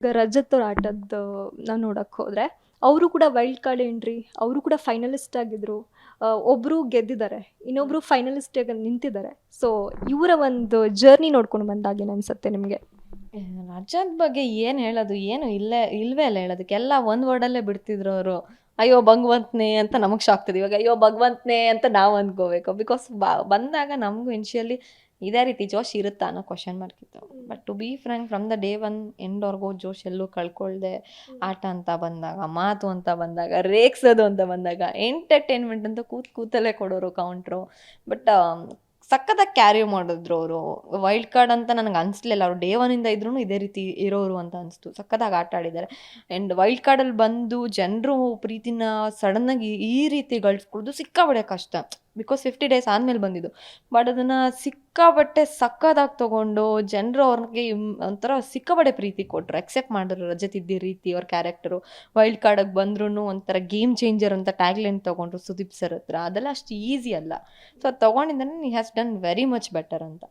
ಈಗ ರಜತ್ ಅವ್ರ ಆಟದ್ದು ನಾವು ನೋಡಕ್ ಹೋದ್ರೆ ಅವರು ಕೂಡ ವೈಲ್ಡ್ ಕಾರ್ಡ್ ಎಂಟ್ರಿ, ಅವರು ಕೂಡ ಫೈನಲಿಸ್ಟ್ ಆಗಿದ್ರು. ಒಬ್ರು ಗೆದ್ದಿದ್ದಾರೆ, ಇನ್ನೊಬ್ರು ಫೈನಲಿಸ್ಟ್ ಆಗಿ ನಿಂತಿದ್ದಾರೆ. ಸೊ ಇವರ ಒಂದು ಜರ್ನಿ ನೋಡ್ಕೊಂಡು ಬಂದಾಗ ಏನ್ ಅನ್ಸುತ್ತೆ ನಿಮ್ಗೆ? ರಜತ್ ಬಗ್ಗೆ ಏನ್ ಹೇಳೋದು, ಏನು ಇಲ್ವೇ ಇಲ್ಲ ಹೇಳೋದಕ್ಕೆ. ಎಲ್ಲ ಒಂದ್ ವರ್ಡಲ್ಲೇ ಬಿಡ್ತಿದ್ರು ಅವರು. ಅಯ್ಯೋ ಭಗವಂತನೇ ಅಂತ ನಮಗ್ ಶಾಕ್ತದೆ ಇವಾಗ. ಅಯ್ಯೋ ಭಗವಂತನೇ ಅಂತ ನಾವು ಅಂದ್ಕೋಬೇಕು. ಬಿಕಾಸ್ ಬಂದಾಗ ನಮಗೂ ಇನಿಷಿಯಲಿ ಇದೇ ರೀತಿ ಜೋಶ್ ಇರುತ್ತಾ ಅನ್ನೋ ಕ್ವಶನ್ ಮಾರ್ಕ್ ಇತ್ತು. But to be frank, from the day one ಎಂಡ್ವರೆಗೂ ಜೋಶ್ ಎಲ್ಲೂ ಕಳ್ಕೊಳ್ದೆ, ಆಟ ಅಂತ ಬಂದಾಗ, ಮಾತು ಅಂತ ಬಂದಾಗ, ರೇಗ್ಸೋದು ಅಂತ ಬಂದಾಗ, ಎಂಟರ್ಟೈನ್ಮೆಂಟ್ ಅಂತ ಕೂತಲ್ಲೇ ಕೊಡೋರು ಕೌಂಟ್ರು. ಬಟ್ ಸಖತ್ತಾಗಿ ಕ್ಯಾರಿ ಮಾಡಿದ್ರು ಅವರು. ವೈಲ್ಡ್ ಕಾರ್ಡ್ ಅಂತ ನನಗೆ ಅನಿಸ್ಲಿಲ್ಲ. ಅವರು ಡೇ ಒನ್ನಿಂದ ಇದ್ರೂ ಇದೇ ರೀತಿ ಇರೋರು ಅಂತ ಅನಿಸ್ತು. ಸಖತ್ತಾಗಿ ಆಟ ಆಡಿದ್ದಾರೆ. ಆ್ಯಂಡ್ ವೈಲ್ಡ್ ಕಾರ್ಡಲ್ಲಿ ಬಂದು ಜನರು ಪ್ರೀತಿನ ಸಡನ್ನಾಗಿ ಈ ರೀತಿ ಗಳಿಸ್ಕೊಳ್ಳೋದು ಸಿಕ್ಕಾಬಟ್ಟೆ ಕಷ್ಟ. ಬಿಕಾಸ್ 50 ಡೇಸ್ ಆದಮೇಲೆ ಬಂದಿದ್ದು. ಬಟ್ ಅದನ್ನು ಸಿಕ್ಕಾಬಟ್ಟೆ ಸಖತ್ತಾಗಿ ತೊಗೊಂಡು ಜನರು ಅವ್ರಿಗೆ ಒಂಥರ ಸಿಕ್ಕಾಬಟ್ಟೆ ಪ್ರೀತಿ ಕೊಟ್ಟರು. ಎಕ್ಸೆಪ್ಟ್ ಮಾಡಿದ್ರು ರಜತ್ ಇದ್ದ ರೀತಿ, ಅವ್ರ ಕ್ಯಾರೆಕ್ಟರು. ವೈಲ್ಡ್ ಕಾರ್ಡಿಗೆ ಬಂದ್ರೂ ಒಂಥರ ಗೇಮ್ ಚೇಂಜರ್ ಅಂತ ಟ್ಯಾಗ್ಲೈನ್ ತೊಗೊಂಡ್ರು ಸುದೀಪ್ ಸರ್ ಹತ್ರ. ಅದೆಲ್ಲ ಅಷ್ಟು ಈಸಿ ಅಲ್ಲ. ಸೊ ಅದು ತೊಗೊಂಡಿದ್ದಾನೆ, he has done very much better ಅಂತ.